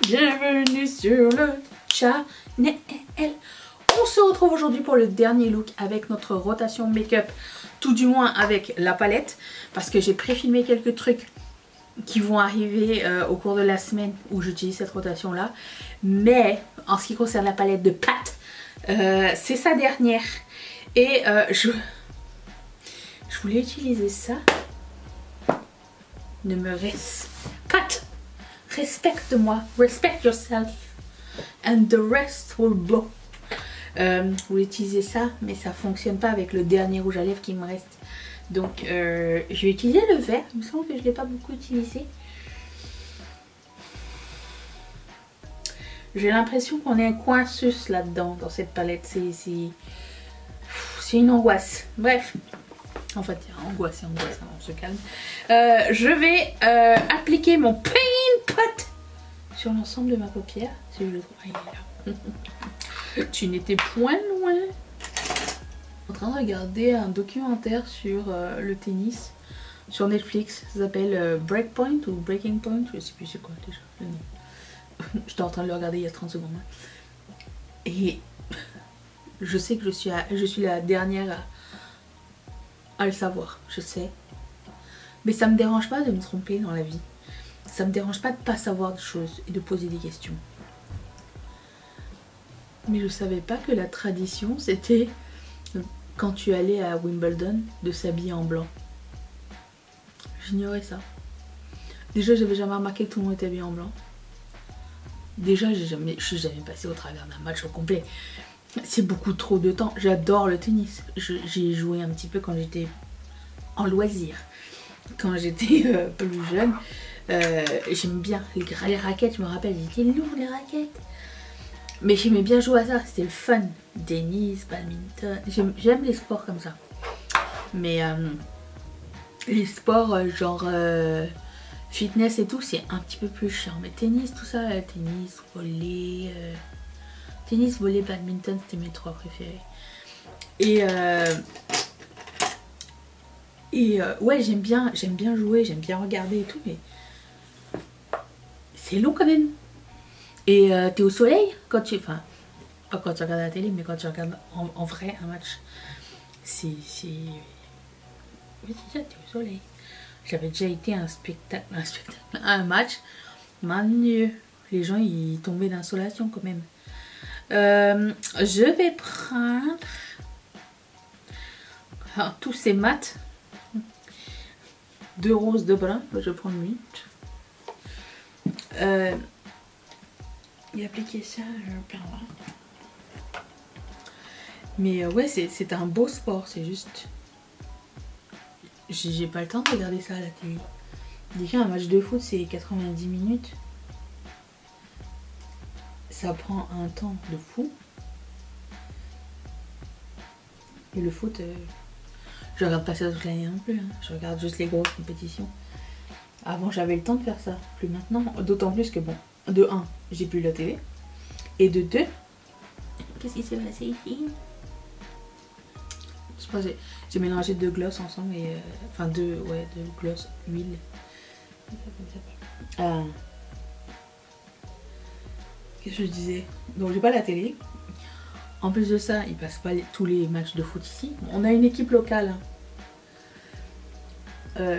Bienvenue sur le channel. On se retrouve aujourd'hui pour le dernier look avec notre rotation make-up, tout du moins avec la palette, parce que j'ai pré-filmé quelques trucs qui vont arriver au cours de la semaine où j'utilise cette rotation là. Mais en ce qui concerne la palette de Pat, c'est sa dernière. Et je voulais utiliser ça. Ne me Pat, respecte-moi, respect yourself and the rest will blow. Je voulais utiliser ça, mais ça fonctionne pas avec le dernier rouge à lèvres qui me reste. Donc je vais utiliser le vert. Il me semble que je l'ai pas beaucoup utilisé. J'ai l'impression qu'on est un coinceuse là-dedans, dans cette palette. C'est une angoisse. Bref. En fait, angoisse, on se calme. Je vais appliquer mon Paint Pot sur l'ensemble de ma paupière. Si je le trouve. Ah, il est là. Tu n'étais point loin. En train de regarder un documentaire sur le tennis sur Netflix. Ça s'appelle Breakpoint ou Breaking Point. Je sais plus c'est quoi déjà le nom. J'étais en train de le regarder il y a 30 secondes. Et je sais que je suis la dernière à le savoir, je sais. Mais ça me dérange pas de me tromper dans la vie. Ça me dérange pas de pas savoir des choses et de poser des questions. Mais je savais pas que la tradition c'était quand tu allais à Wimbledon de s'habiller en blanc. J'ignorais ça. Déjà j'avais jamais remarqué que tout le monde était habillé en blanc. Déjà je suis jamais passée au travers d'un match au complet. C'est beaucoup trop de temps. J'adore le tennis. J'ai joué un petit peu quand j'étais en loisir. Quand j'étais plus jeune. J'aime bien les raquettes. Je me rappelle, ils étaient lourds les raquettes. Mais j'aimais bien jouer à ça. C'était le fun. Tennis, badminton. J'aime les sports comme ça. Mais les sports genre fitness et tout, c'est un petit peu plus chiant. Mais tennis, tout ça, tennis, volley... tennis, volley, badminton, c'était mes trois préférés. Ouais, j'aime bien jouer, j'aime bien regarder et tout, mais c'est long quand même. Et t'es au soleil quand tu... Enfin, pas quand tu regardes la télé, mais quand tu regardes en vrai un match. Oui, c'est ça, t'es au soleil. J'avais déjà été à un match. Maintenant, les gens, ils tombaient d'insolation quand même. Je vais prendre tous ces mats, 2 roses, 2 bruns. Je vais prendre 8 et appliquer ça par là. Mais ouais, c'est un beau sport. C'est juste j'ai pas le temps de regarder ça à la télé. Déjà un match de foot c'est 90 minutes. Ça prend un temps de fou. Et le foot, je regarde pas ça toute l'année non plus. Hein. Je regarde juste les grosses compétitions. Avant, j'avais le temps de faire ça. Plus maintenant. D'autant plus que, bon, de 1, j'ai plus la télé. Et de 2, qu'est-ce qui s'est passé ici? Je sais pas, j'ai mélangé 2 glosses ensemble. Et, enfin, 2 glosses, huile. Qu'est-ce que je disais? Donc j'ai pas la télé. En plus de ça, ils passent pas tous les matchs de foot ici. On a une équipe locale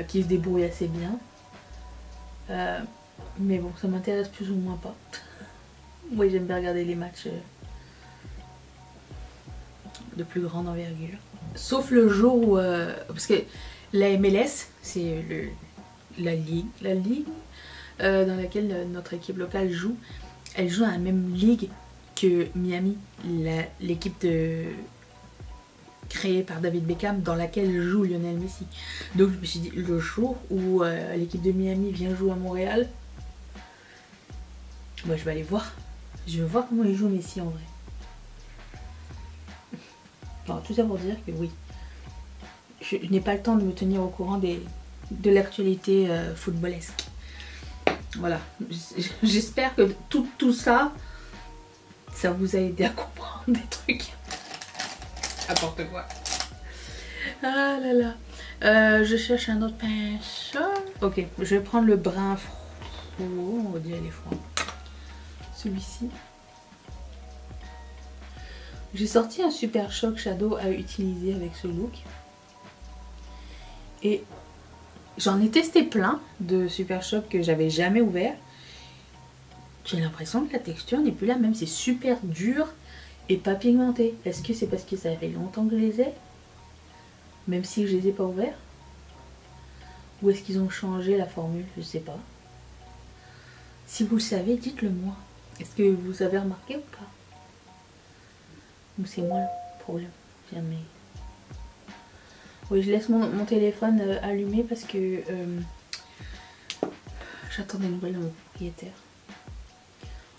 qui se débrouille assez bien. Mais bon, ça m'intéresse plus ou moins pas. Moi j'aime bien regarder les matchs de plus grande envergure. Sauf le jour où... parce que la MLS, c'est la ligue dans laquelle notre équipe locale joue. Elle joue dans la même ligue que Miami, l'équipe créée par David Beckham dans laquelle joue Lionel Messi. Donc je me suis dit, le jour où l'équipe de Miami vient jouer à Montréal, moi je vais aller voir. Je veux voir comment il joue Messi en vrai. Enfin, tout ça pour dire que oui, je n'ai pas le temps de me tenir au courant de l'actualité footballesque. Voilà, j'espère que tout ça, ça vous a aidé à comprendre des trucs. N'importe quoi. Ah là là. Je cherche un autre pinceau. Ok, je vais prendre le brun froid. On va dire les froids. celui-ci. J'ai sorti un Super Shock Shadow à utiliser avec ce look. Et j'en ai testé plein de Super Shock que j'avais jamais ouvert. J'ai l'impression que la texture n'est plus la même. C'est super dur et pas pigmenté. Est-ce que c'est parce que ça fait longtemps que je les ai? Même si je les ai pas ouverts? Ou est-ce qu'ils ont changé la formule? Je sais pas. Si vous le savez, dites-le moi. Est-ce que vous avez remarqué ou pas? Ou c'est moi le problème? Jamais. Oui, je laisse mon téléphone allumé parce que j'attends des nouvelles de mon propriétaire.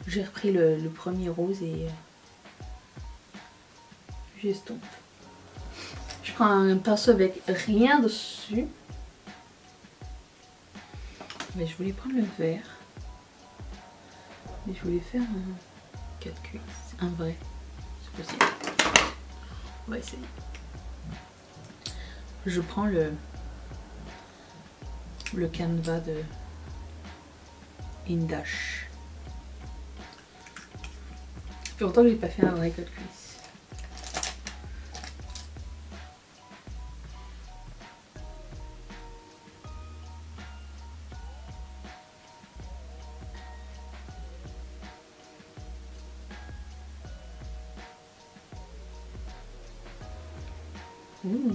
J'ai repris le premier rose et j'estompe. Je prends un pinceau avec rien dessus. Mais je voulais prendre le vert. Mais je voulais faire un 4 cuisses. Un vrai. C'est possible. On va essayer. Je prends le canevas de Indash. Ça fait longtemps que j'ai pas fait un vrai 4 cuisses. Mmh.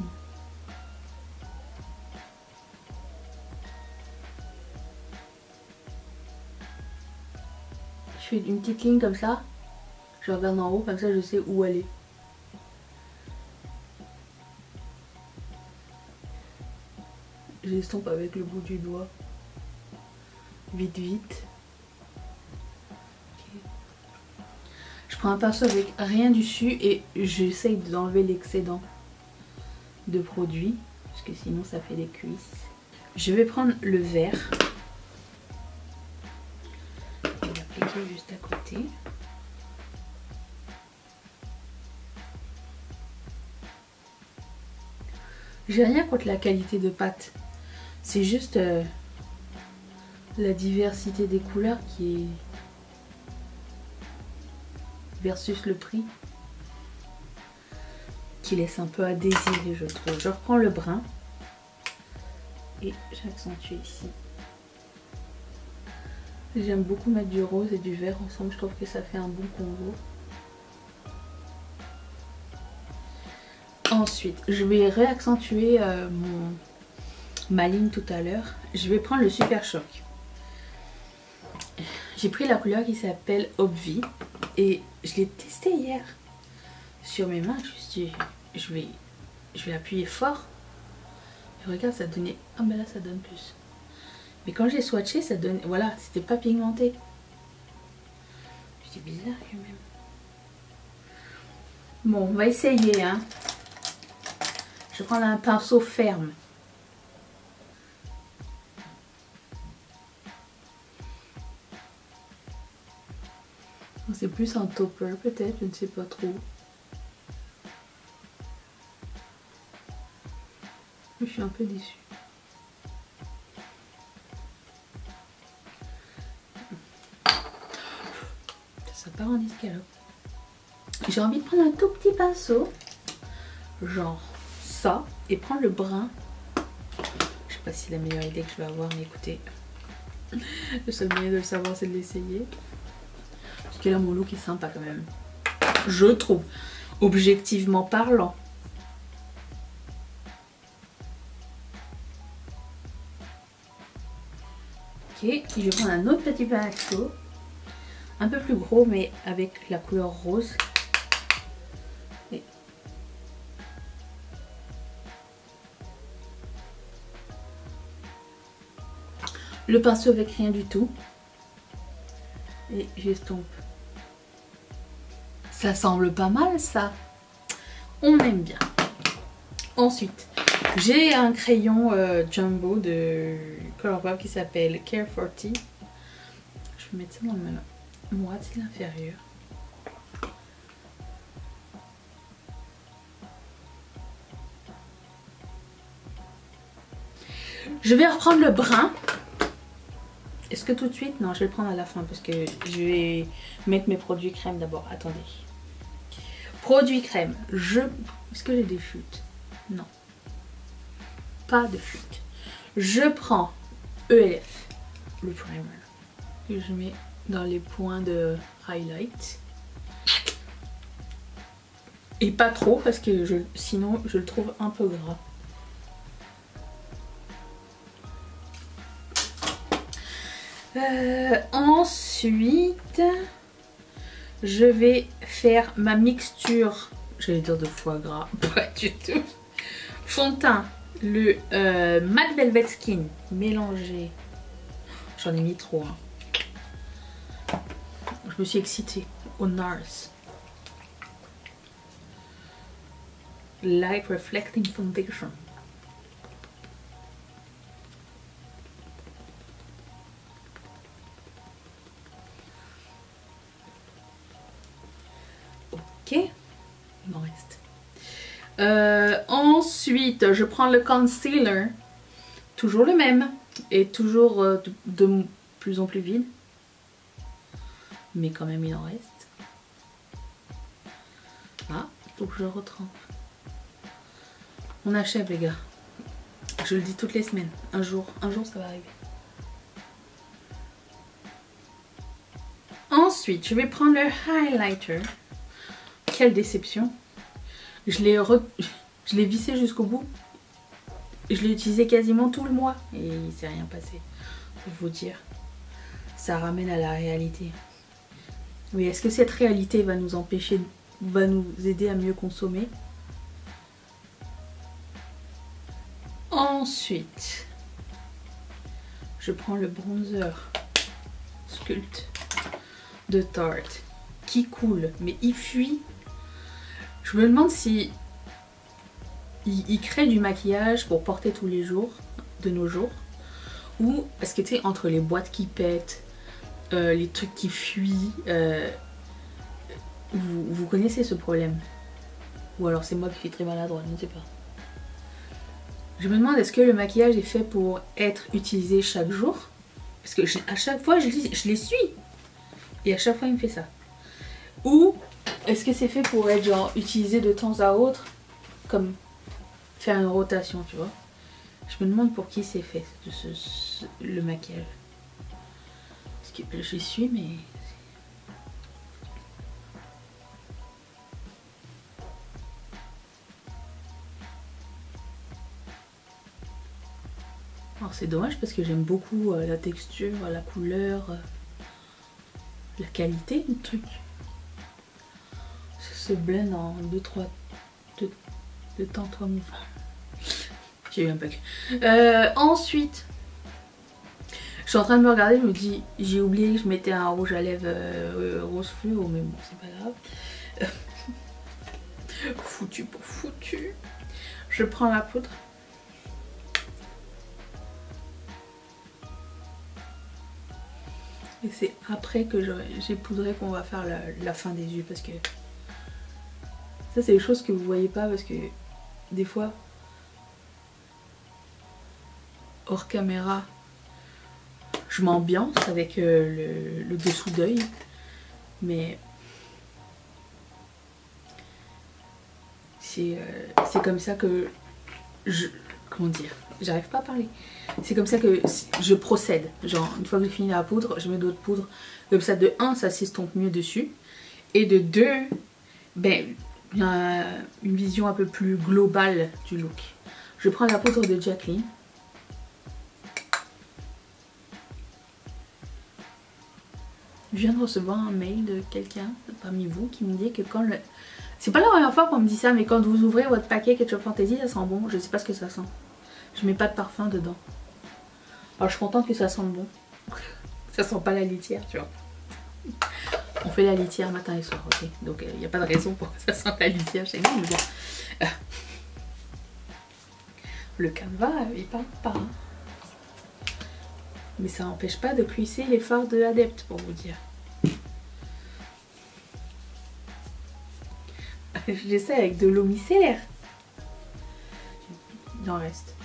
Je fais une petite ligne comme ça, je regarde en haut, comme ça je sais où aller. J'estompe avec le bout du doigt. Vite vite. Okay. Je prends un pinceau avec rien dessus et j'essaye d'enlever l'excédent de produit, parce que sinon ça fait des cuisses. Je vais prendre le vert. Je vais l'appliquer juste à côté. J'ai rien contre la qualité de pâte. C'est juste la diversité des couleurs qui est versus le prix qui laisse un peu à désirer, je trouve. Je reprends le brun et j'accentue ici. J'aime beaucoup mettre du rose et du vert ensemble, je trouve que ça fait un bon combo. Ensuite, je vais réaccentuer ma ligne tout à l'heure. Je vais prendre le Super Shock. J'ai pris la couleur qui s'appelle Obvi et je l'ai testé hier sur mes mains. Je me suis dit, je vais appuyer fort. Et regarde, ça donnait... Ah ben là, ça donne plus. Mais quand j'ai swatché, ça donne... Voilà, c'était pas pigmenté. C'est bizarre quand même. Bon, on va essayer, hein. Je vais prendre un pinceau ferme. C'est plus un topper peut-être, je ne sais pas trop. Je suis un peu déçue. Ça part en escalope. J'ai envie de prendre un tout petit pinceau, genre ça, et prendre le brun. Je sais pas si c'est la meilleure idée que je vais avoir, mais écoutez, le seul moyen de le savoir, c'est de l'essayer. Parce que là, mon look est sympa quand même. Je trouve, objectivement parlant. Ok, je vais prendre un autre petit pinceau. Un peu plus gros, mais avec la couleur rose. Et le pinceau avec rien du tout. Et j'estompe. Ça semble pas mal, ça. On aime bien. Ensuite, j'ai un crayon jumbo de Colourpop qui s'appelle Care 40. Je vais mettre ça dans ma moitié inférieure. Je vais reprendre le brun. Est-ce que tout de suite? Non, je vais le prendre à la fin parce que je vais mettre mes produits crème d'abord. Attendez. Produits crème. Est-ce que j'ai des chutes? Non. Pas de chutes. Je prends ELF, le primer, que je mets dans les points de highlight. Et pas trop parce que sinon je le trouve un peu gras. Ensuite, je vais faire ma mixture, j'allais dire de foie gras, pas du tout. Fond de teint, le Matte Velvet Skin mélangé. J'en ai mis trop. Hein. Je me suis excitée au NARS. Light Reflecting Foundation. Ok, il m'en reste. Ensuite, je prends le concealer. Toujours le même. Et toujours de plus en plus vide. Mais quand même, il en reste. Ah, donc je retrempe. On achève, les gars. Je le dis toutes les semaines. Un jour ça va arriver. Ensuite, je vais prendre le highlighter. Quelle déception. Je l'ai vissé jusqu'au bout. Je l'ai utilisé quasiment tout le mois. Et il s'est rien passé. Pour vous dire. Ça ramène à la réalité. Mais est-ce que cette réalité va nous empêcher, va nous aider à mieux consommer? Ensuite, je prends le bronzer Sculpt de Tarte qui coule, mais il fuit. Je me demande si il crée du maquillage pour porter tous les jours, de nos jours, ou parce que tu sais, entre les boîtes qui pètent, les trucs qui fuient, vous connaissez ce problème? Ou alors c'est moi qui suis très maladroite, je ne sais pas. Je me demande, est-ce que le maquillage est fait pour être utilisé chaque jour? Parce que à chaque fois je les suis et à chaque fois il me fait ça. Ou est-ce que c'est fait pour être genre utilisé de temps à autre, comme faire une rotation, tu vois? Je me demande pour qui c'est fait le maquillage. Parce que je suis, mais alors c'est dommage parce que j'aime beaucoup la texture, la couleur, la qualité du truc. Ça se blende en 2-3 temps 3 mouvements. J'ai eu un bug. Ensuite, je suis en train de me regarder, je me dis, j'ai oublié que je mettais un rouge à lèvres rose fluo, mais bon, c'est pas grave. Foutu pour foutu. Je prends la poudre. Et c'est après que j'ai poudré qu'on va faire la fin des yeux, parce que ça c'est des choses que vous voyez pas, parce que des fois hors caméra je m'ambiance avec le dessous d'œil, mais c'est comme ça que comment dire, j'arrive pas à parler. C'est comme ça que je procède. Genre, une fois que j'ai fini la poudre, je mets d'autres poudres. Comme ça, de 1, ça s'estompe mieux dessus. Et de 2, ben, il y a une vision un peu plus globale du look. Je prends la poudre de Jacqueline. Je viens de recevoir un mail de quelqu'un parmi vous qui me dit que quand le... C'est pas la première fois qu'on me dit ça, mais quand vous ouvrez votre paquet Ketchup Fantasy, ça sent bon. Je sais pas ce que ça sent. Je mets pas de parfum dedans. Alors je suis contente que ça sente bon. Ça sent pas la litière, tu vois. On fait la litière matin et soir, ok. Donc il n'y a pas de raison pour que ça sente la litière chez nous, mais bon. Le Canva, il parle pas. Hein. Mais ça n'empêche pas de cuisser les fards de Adept, pour vous dire. J'essaie avec de l'eau micellaire. Il en reste.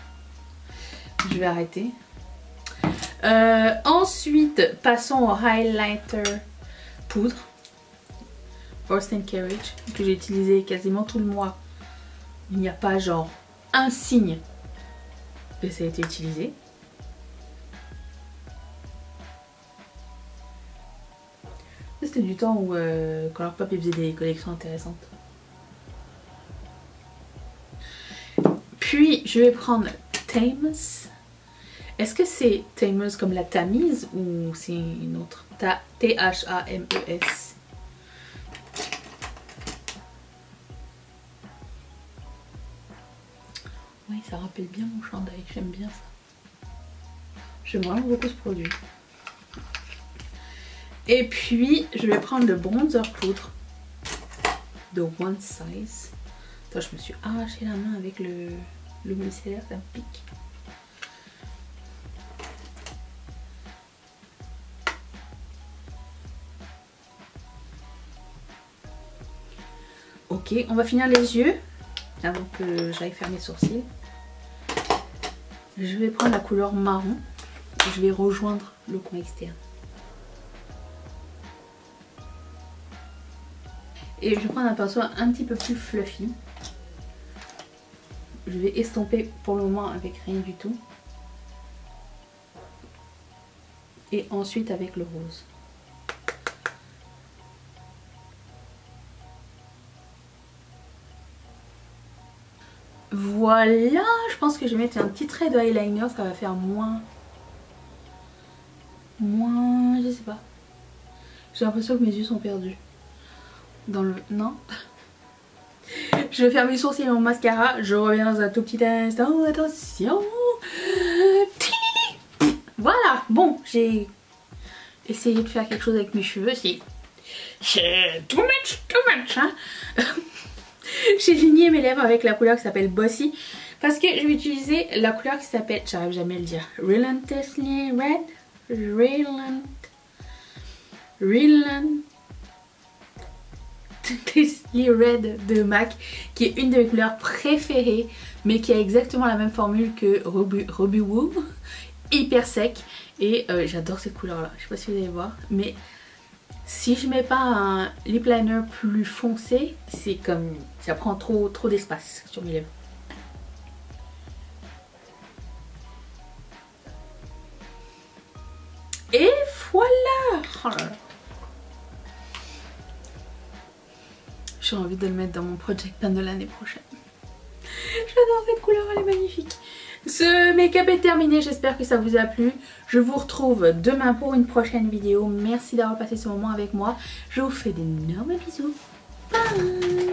Je vais arrêter. Ensuite, passons au highlighter poudre. Horse and Carriage, que j'ai utilisé quasiment tout le mois. Il n'y a pas genre un signe que ça a été utilisé. C'était du temps où Colourpop faisait des collections intéressantes. Puis je vais prendre Thames. Est-ce que c'est Thames comme la Tamise ou c'est une autre? T-H-A-M-E-S. Oui, ça rappelle bien mon chandail, j'aime bien ça. J'aime vraiment beaucoup ce produit. Et puis, je vais prendre le bronzer poudre de One Size. Attends, je me suis arraché la main avec le micellaire, ça me pique. Ok, on va finir les yeux avant que j'aille faire mes sourcils. Je vais prendre la couleur marron. Je vais rejoindre le coin externe. Et je vais prendre un pinceau un petit peu plus fluffy. Je vais estomper pour le moment avec rien du tout. Et ensuite avec le rose. Voilà, je pense que je vais mettre un petit trait de eyeliner, ça va faire moins, je sais pas. J'ai l'impression que mes yeux sont perdus. Dans le... Non. Je vais faire mes sourcils et mon mascara. Je reviens dans un tout petit instant. Attention. Voilà. Bon, j'ai essayé de faire quelque chose avec mes cheveux. C'est too much, hein. J'ai ligné mes lèvres avec la couleur qui s'appelle Bossy. Parce que je vais utiliser la couleur qui s'appelle... J'arrive jamais à le dire. Relentlessly Red. Relentlessly Red de MAC, qui est une de mes couleurs préférées, mais qui a exactement la même formule que Ruby Woo, hyper sec, et j'adore cette couleur là, je sais pas si vous allez voir, mais si je mets pas un lip liner plus foncé, c'est comme ça prend trop d'espace sur mes lèvres. Et voilà. Oh là là. J'ai envie de le mettre dans mon project pan de l'année prochaine. J'adore cette couleur, elle est magnifique. Ce make-up est terminé, j'espère que ça vous a plu. Je vous retrouve demain pour une prochaine vidéo. Merci d'avoir passé ce moment avec moi. Je vous fais d'énormes bisous. Bye.